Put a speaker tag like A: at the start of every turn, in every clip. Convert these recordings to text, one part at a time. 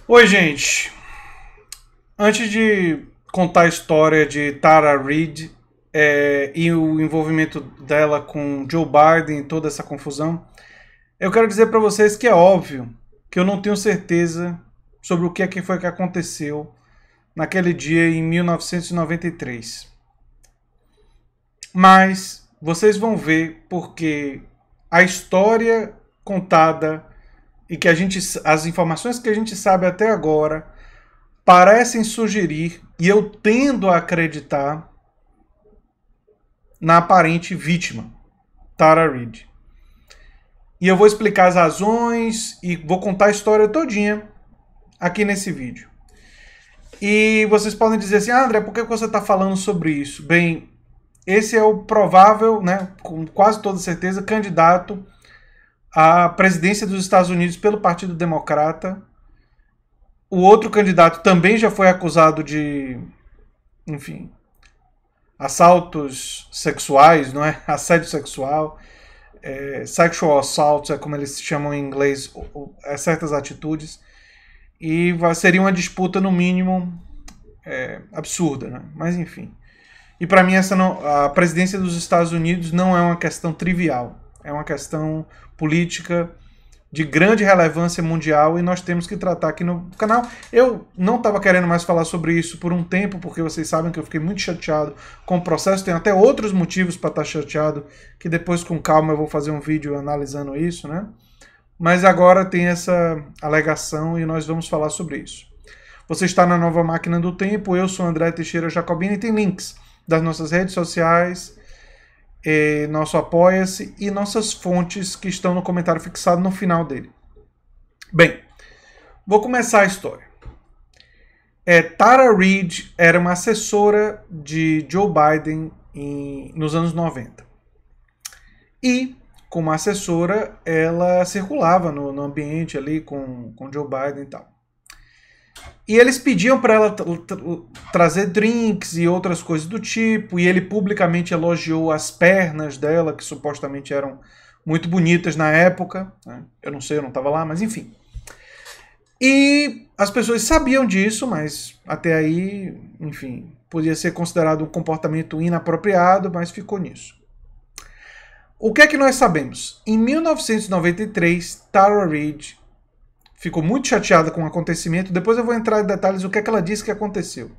A: Oi, gente. Antes de contar a história de Tara Reid e o envolvimento dela com Joe Biden e toda essa confusão, eu quero dizer para vocês que é óbvio que eu não tenho certeza sobre o que é que foi que aconteceu naquele dia em 1993. Mas vocês vão ver porque a história contada e que as informações que a gente sabe até agora parecem sugerir, e eu tendo a acreditar, na aparente vítima, Tara Reid. E eu vou explicar as razões e vou contar a história todinha aqui nesse vídeo. E vocês podem dizer assim, André, por que você está falando sobre isso? Bem, esse é o provável, né, com quase toda certeza, candidato à presidência dos Estados Unidos pelo Partido Democrata. O outro candidato também já foi acusado de, enfim, assaltos sexuais, não é? Assédio sexual, sexual assault, é como eles chamam em inglês, certas atitudes. E seria uma disputa, no mínimo, absurda, né? Mas enfim. E para mim a presidência dos Estados Unidos não é uma questão trivial. É uma questão política de grande relevância mundial e nós temos que tratar aqui no canal. Eu não estava querendo mais falar sobre isso por um tempo, porque vocês sabem que eu fiquei muito chateado com o processo. Tem até outros motivos para estar chateado, que depois com calma eu vou fazer um vídeo analisando isso, né? Mas agora tem essa alegação e nós vamos falar sobre isso. Você está na Nova Máquina do Tempo, eu sou André Teixeira Jacobini e tem links das nossas redes sociais, nosso Apoia-se e nossas fontes que estão no comentário fixado no final dele. Bem, vou começar a história. Tara Reid era uma assessora de Joe Biden nos anos 90. E, como assessora, ela circulava no ambiente ali com Joe Biden e tal. E eles pediam para ela trazer drinks e outras coisas do tipo, e ele publicamente elogiou as pernas dela, que supostamente eram muito bonitas na época, né? Eu não sei, eu não estava lá, mas enfim. E as pessoas sabiam disso, mas até aí, enfim, podia ser considerado um comportamento inapropriado, mas ficou nisso. O que é que nós sabemos? Em 1993, Tara Reid ficou muito chateada com o acontecimento. Depois eu vou entrar em detalhes do que é que ela disse que aconteceu.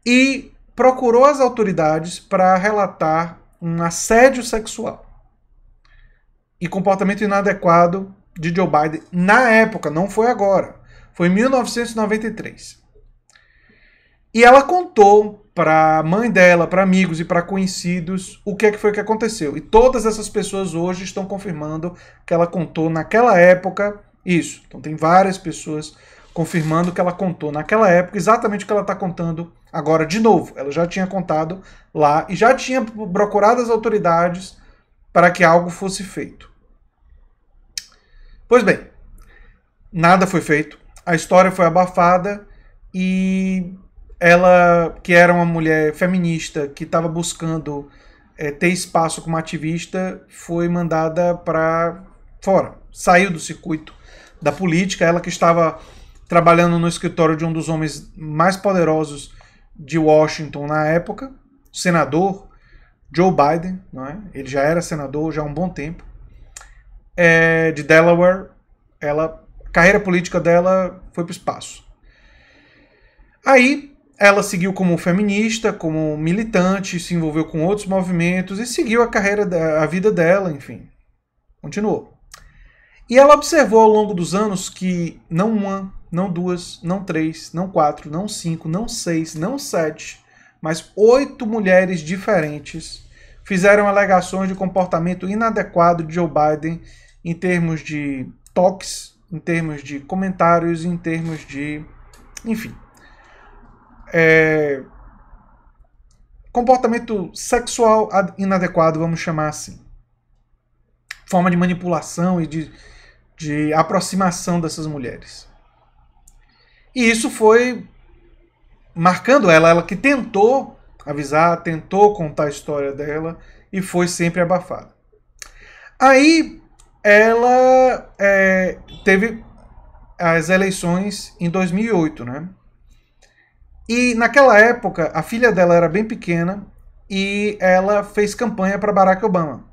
A: E procurou as autoridades para relatar um assédio sexual e comportamento inadequado de Joe Biden na época, não foi agora. Foi em 1993. E ela contou para a mãe dela, para amigos e para conhecidos o que é que foi que aconteceu. E todas essas pessoas hoje estão confirmando que ela contou naquela época isso. Então tem várias pessoas confirmando que ela contou naquela época exatamente o que ela está contando agora de novo. Ela já tinha contado lá e já tinha procurado as autoridades para que algo fosse feito. Pois bem, nada foi feito. A história foi abafada e ela, que era uma mulher feminista que estava buscando ter espaço como ativista, foi mandada para fora. Saiu do circuito da política, ela que estava trabalhando no escritório de um dos homens mais poderosos de Washington na época, senador Joe Biden, não é? Ele já era senador já há um bom tempo, de Delaware. A carreira política dela foi para o espaço. Aí ela seguiu como feminista, como militante, se envolveu com outros movimentos e seguiu a vida dela, enfim, continuou. E ela observou ao longo dos anos que não uma, não duas, não três, não quatro, não cinco, não seis, não sete, mas 8 mulheres diferentes fizeram alegações de comportamento inadequado de Joe Biden em termos de toques, em termos de comentários, em termos de, enfim, comportamento sexual inadequado, vamos chamar assim. Forma de manipulação e de aproximação dessas mulheres. E isso foi marcando ela que tentou avisar, tentou contar a história dela e foi sempre abafada. Aí ela teve as eleições em 2008, né? E naquela época, a filha dela era bem pequena e ela fez campanha para Barack Obama.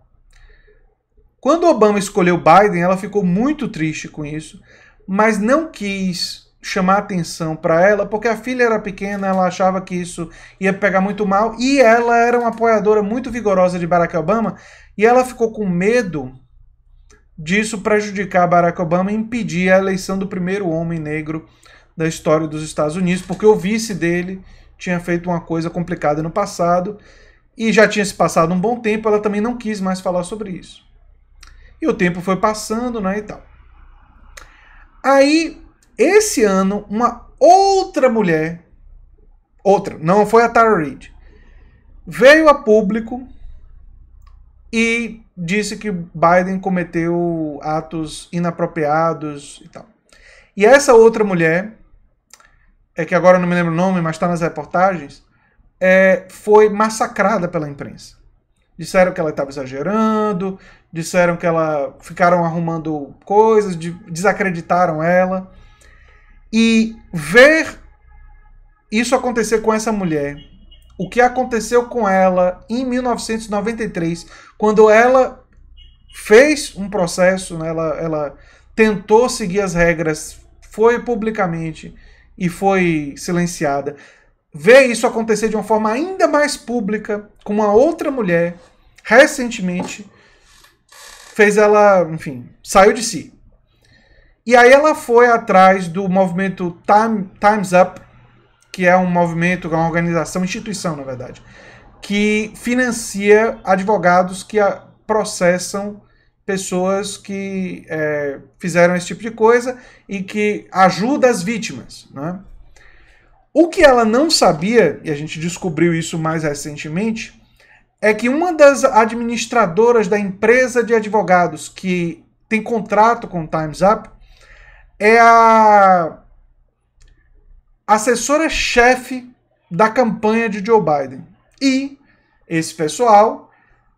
A: Quando Obama escolheu Biden, ela ficou muito triste com isso, mas não quis chamar atenção para ela, porque a filha era pequena, ela achava que isso ia pegar muito mal, e ela era uma apoiadora muito vigorosa de Barack Obama, e ela ficou com medo disso prejudicar Barack Obama e impedir a eleição do primeiro homem negro da história dos Estados Unidos, porque o vice dele tinha feito uma coisa complicada no passado, e já tinha se passado um bom tempo, ela também não quis mais falar sobre isso. E o tempo foi passando, né, e tal. Aí, esse ano, uma outra mulher, não foi a Tara Reade, veio a público e disse que Biden cometeu atos inapropriados e tal. E essa outra mulher, que agora eu não me lembro o nome, mas está nas reportagens, foi massacrada pela imprensa. Disseram que ela estava exagerando, disseram que ela ficaram arrumando coisas, desacreditaram ela. E ver isso acontecer com essa mulher, o que aconteceu com ela em 1993, quando ela fez um processo, né, ela tentou seguir as regras, foi publicamente e foi silenciada. Ver isso acontecer de uma forma ainda mais pública com uma outra mulher, recentemente, fez ela, enfim, saiu de si. E aí ela foi atrás do movimento Time's Up, que é um movimento, uma organização, instituição, na verdade, que financia advogados que processam pessoas que fizeram esse tipo de coisa e que ajuda as vítimas, né? O que ela não sabia, e a gente descobriu isso mais recentemente, é que uma das administradoras da empresa de advogados que tem contrato com o Time's Up é a assessora-chefe da campanha de Joe Biden. E esse pessoal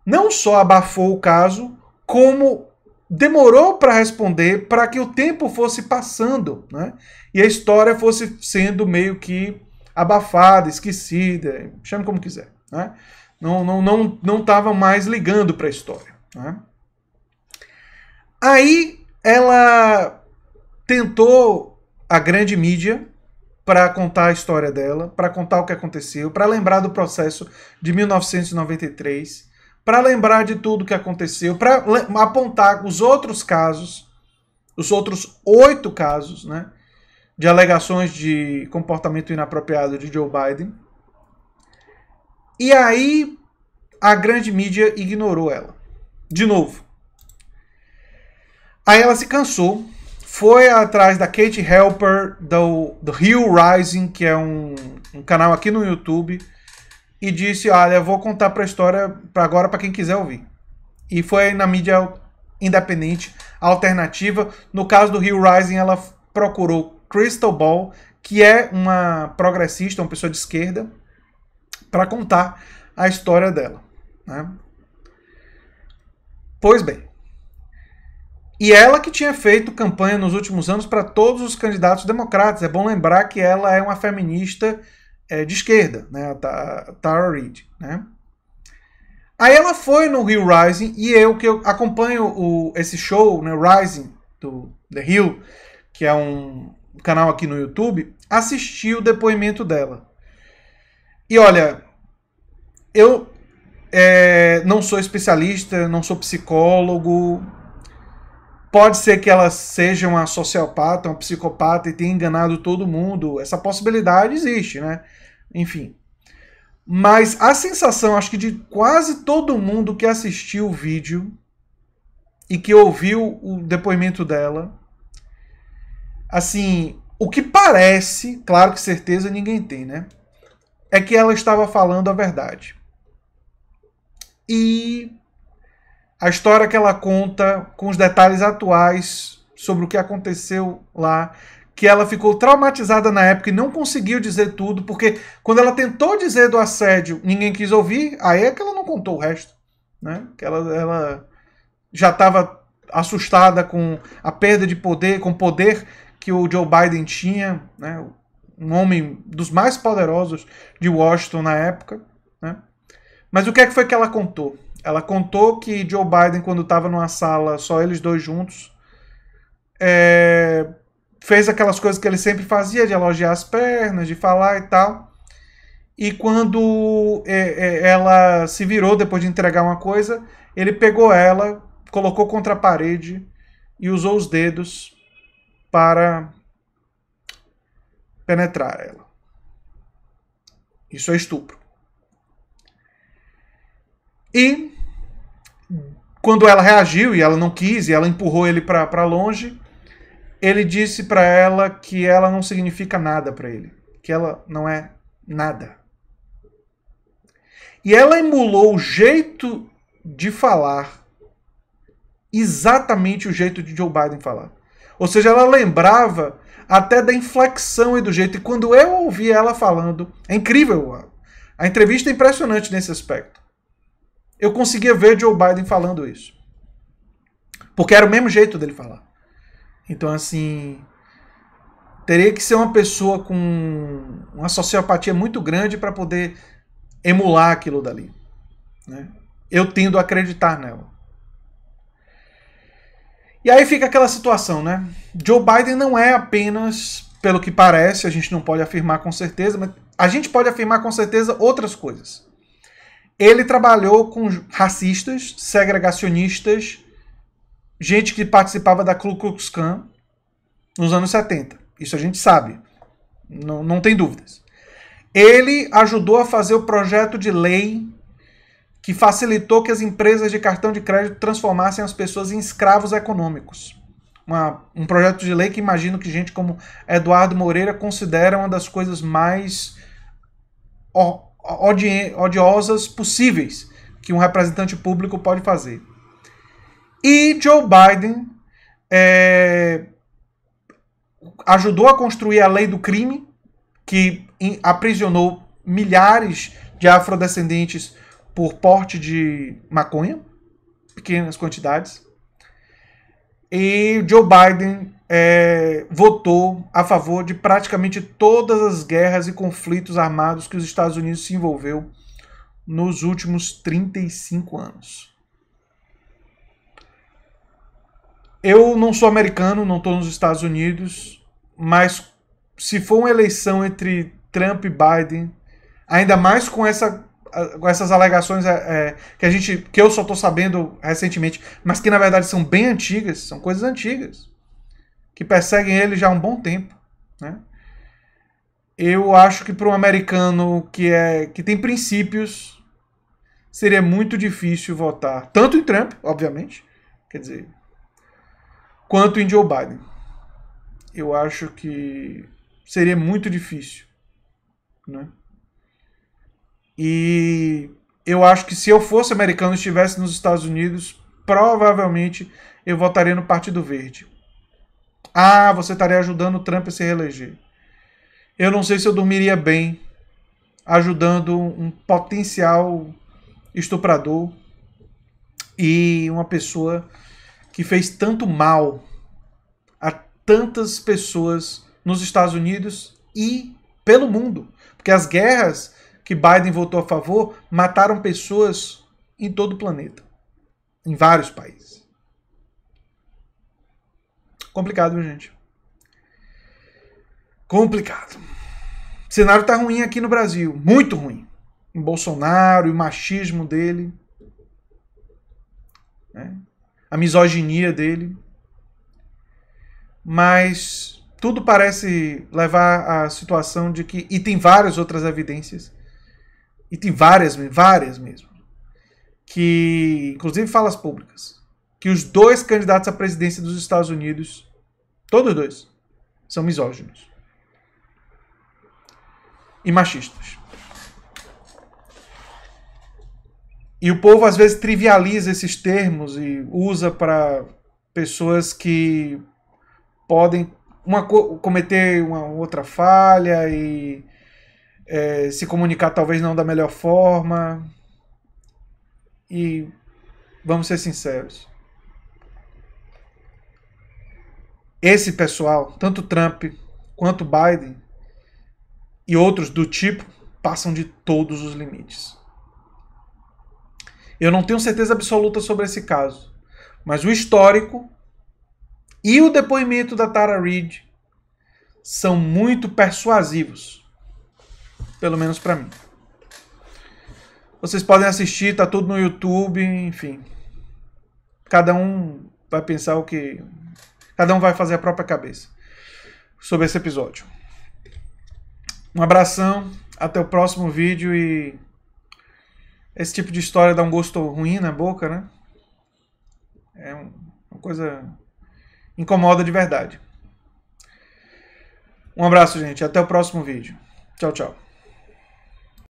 A: não só abafou o caso, como demorou para responder para que o tempo fosse passando, né? E a história fosse sendo meio que abafada, esquecida, chame como quiser, né? Não estavam mais ligando para a história, né? Aí ela tentou a grande mídia para contar a história dela, para contar o que aconteceu, para lembrar do processo de 1993, para lembrar de tudo que aconteceu, para apontar os outros casos, os outros 8 casos, né, de alegações de comportamento inapropriado de Joe Biden. E aí a grande mídia ignorou ela. De novo. Aí ela se cansou, foi atrás da Katie Halper, do Hill Rising, que é um canal aqui no YouTube, e disse, olha, vou contar a história agora para quem quiser ouvir. E foi na mídia independente, alternativa. No caso do Hill Rising, ela procurou Crystal Ball, que é uma progressista, uma pessoa de esquerda, para contar a história dela, né? Pois bem. E ela que tinha feito campanha nos últimos anos para todos os candidatos democratas. É bom lembrar que ela é uma feminista de esquerda, né? A Tara Reade, né? Aí ela foi no Hill Rising, e eu acompanho esse show, né, Rising, do The Hill, que é um canal aqui no YouTube, assisti o depoimento dela. E olha, eu não sou especialista, não sou psicólogo. Pode ser que ela seja uma sociopata, uma psicopata e tenha enganado todo mundo. Essa possibilidade existe, né? Enfim. Mas a sensação, acho que de quase todo mundo que assistiu o vídeo e que ouviu o depoimento dela, assim, o que parece, claro que certeza ninguém tem, né? É que ela estava falando a verdade. E a história que ela conta, com os detalhes atuais sobre o que aconteceu lá, que ela ficou traumatizada na época e não conseguiu dizer tudo, porque quando ela tentou dizer do assédio, ninguém quis ouvir, aí é que ela não contou o resto, né? Que ela já estava assustada com a perda de poder, com o poder que o Joe Biden tinha, né? Um homem dos mais poderosos de Washington na época, né? Mas o que é que foi que ela contou? Ela contou que Joe Biden, quando estava numa sala, só eles dois juntos, fez aquelas coisas que ele sempre fazia, de elogiar as pernas, de falar e tal. E quando ela se virou depois de entregar uma coisa, ele pegou ela, colocou contra a parede e usou os dedos para penetrar ela. Isso é estupro. E quando ela reagiu e ela não quis, e ela empurrou ele para longe, ele disse para ela que ela não significa nada para ele, que ela não é nada. E ela emulou o jeito de falar, exatamente o jeito de Joe Biden falar. Ou seja, ela lembrava até da inflexão e do jeito. E quando eu ouvi ela falando, é incrível. A entrevista é impressionante nesse aspecto. Eu conseguia ver Joe Biden falando isso. Porque era o mesmo jeito dele falar. Então, assim, teria que ser uma pessoa com uma sociopatia muito grande para poder emular aquilo dali, né? Eu tendo a acreditar nela. E aí fica aquela situação, né? Joe Biden não é apenas, pelo que parece, a gente não pode afirmar com certeza, mas a gente pode afirmar com certeza outras coisas. Ele trabalhou com racistas, segregacionistas, gente que participava da Ku Klux Klan nos anos 70. Isso a gente sabe. Não tem dúvidas. Ele ajudou a fazer o projeto de lei que facilitou que as empresas de cartão de crédito transformassem as pessoas em escravos econômicos. Um projeto de lei que imagino que gente como Eduardo Moreira considera uma das coisas mais odiosas possíveis que um representante público pode fazer. E Joe Biden ajudou a construir a lei do crime, que aprisionou milhares de afrodescendentes por porte de maconha, pequenas quantidades. E Joe Biden votou a favor de praticamente todas as guerras e conflitos armados que os Estados Unidos se envolveu nos últimos 35 anos. Eu não sou americano, não estou nos Estados Unidos, mas se for uma eleição entre Trump e Biden, ainda mais com essas alegações que eu só estou sabendo recentemente, mas que na verdade são bem antigas, são coisas antigas, que perseguem ele já há um bom tempo, né? Eu acho que para um americano que tem princípios, seria muito difícil votar, tanto em Trump, obviamente, quer dizer, quanto em Joe Biden. Eu acho que seria muito difícil, né? E eu acho que se eu fosse americano e estivesse nos Estados Unidos, provavelmente eu votaria no Partido Verde. Ah, você estaria ajudando o Trump a se reeleger. Eu não sei se eu dormiria bem ajudando um potencial estuprador e uma pessoa que fez tanto mal a tantas pessoas nos Estados Unidos e pelo mundo. Porque as guerras que Biden votou a favor mataram pessoas em todo o planeta. Em vários países. Complicado, viu, gente? Complicado. O cenário tá ruim aqui no Brasil. Muito ruim. O Bolsonaro e o machismo dele. Né? A misoginia dele. Mas tudo parece levar à situação de que... E tem várias outras evidências. E tem várias mesmo. Que, inclusive falas públicas, que os dois candidatos à presidência dos Estados Unidos, todos dois, são misóginos. E machistas. E o povo às vezes trivializa esses termos e usa para pessoas que podem cometer uma outra falha e se comunicar talvez não da melhor forma. E vamos ser sinceros. esse pessoal, tanto Trump quanto Biden e outros do tipo, passam de todos os limites. Eu não tenho certeza absoluta sobre esse caso, mas o histórico e o depoimento da Tara Reade são muito persuasivos, pelo menos para mim. Vocês podem assistir, tá tudo no YouTube, enfim. Cada um vai pensar o que... Cada um vai fazer a própria cabeça sobre esse episódio. Um abração, até o próximo vídeo e... Esse tipo de história dá um gosto ruim na boca, né? É uma coisa... Incomoda de verdade. Um abraço, gente. Até o próximo vídeo. Tchau, tchau.